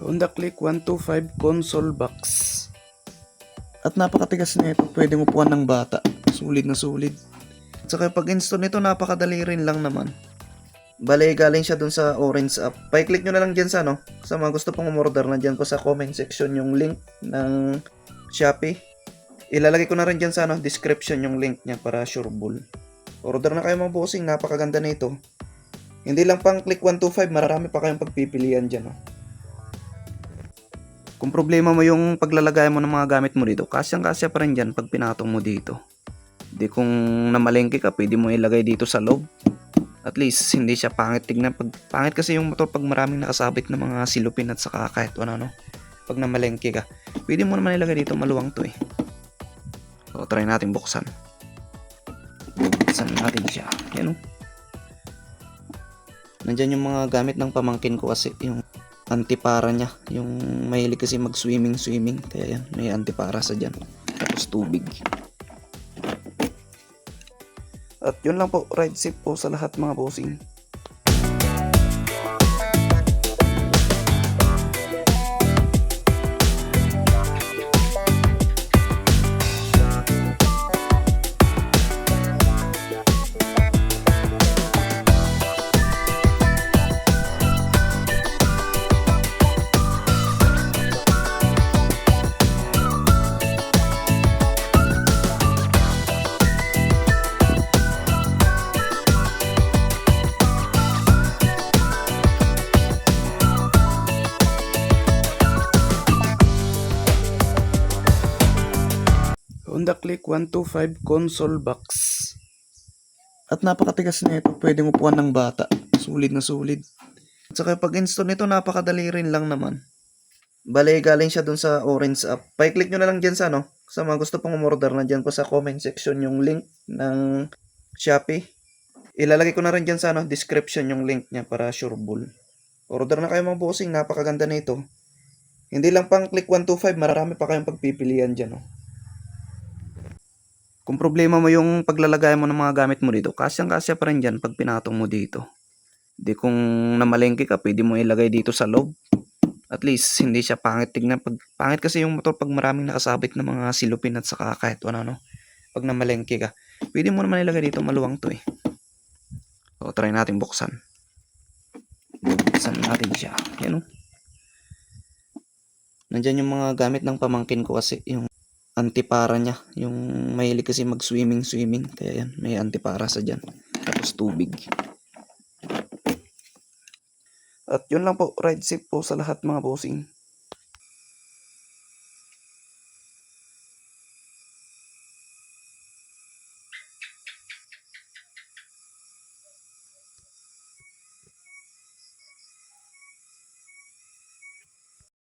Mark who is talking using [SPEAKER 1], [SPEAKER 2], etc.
[SPEAKER 1] Honda Click 125 console box. At napakatigas na ito, pwedeng upuan ng bata. Sulit na sulit. At saka pag install nito, napakadali rin lang naman. Bale, galing siya dun sa Orange app. Pa-click nyo na lang dyan sa sa mga gusto pong umorder, na dyan ko sa comment section yung link ng Shopee. Ilalagay ko na rin dyan sa description yung link niya para sureball. Order na kayo mga bossing, napakaganda na ito. Hindi lang pang Click 125, marami pa kayong pagpipilian dyan. Kung problema mo yung paglalagay mo ng mga gamit mo dito, kasyang-kasya pa rin dyan pag pinatong mo dito. Di kung namalengke ka, pwede mo ilagay dito sa loob. At least, hindi siya pangit tignan. Pangit kasi yung motor pag maraming nakasabit na mga silupin at saka kahit ano. Pag namalengke ka, pwede mo naman ilagay dito, maluwang to eh. So, try natin buksan. Buksan natin siya. Yan o. Nandyan yung mga gamit ng pamangkin ko kasi yung antipara niya. Yung mahilig kasi mag-swimming. Kaya yan, may antipara sa dyan. Tapos tubig. At yun lang po, ride safe po sa lahat mga bossing. Honda Click 125 console box. At napakatigas na ito, pwedeng upuan ng bata. Sulit na sulit. At saka pag install nito, napakadali rin lang naman. Bale, galing siya dun sa Orange app. Pa-click nyo na lang dyan sa sa mga gusto pong umorder, na dyan ko sa comment section yung link ng Shopee. Ilalagay ko na rin dyan sa description yung link niya para sureball. Order na kayo mga bossing, napakaganda na ito. Hindi lang pang Click 125, marami pa kayong pagpipilian dyan. Kung problema mo yung paglalagay mo ng mga gamit mo dito, kasyang-kasya pa rin dyan pag pinatong mo dito. Di kung namalengke ka, pwede mo ilagay dito sa loob. At least, hindi siya pangit tignan. Pangit kasi yung motor pag maraming nakasabit na mga silupin at saka kahit ano. Pag namalengke ka, pwede mo naman ilagay dito, maluwang to eh. So, try natin buksan. Buksan natin siya. Yan o. Nandyan yung mga gamit ng pamangkin ko kasi yung antipara niya. Yung mahilig kasi mag-swimming. Kaya yan, may antipara sa dyan. Tapos tubig. At yun lang po, ride safe po sa lahat mga bossing.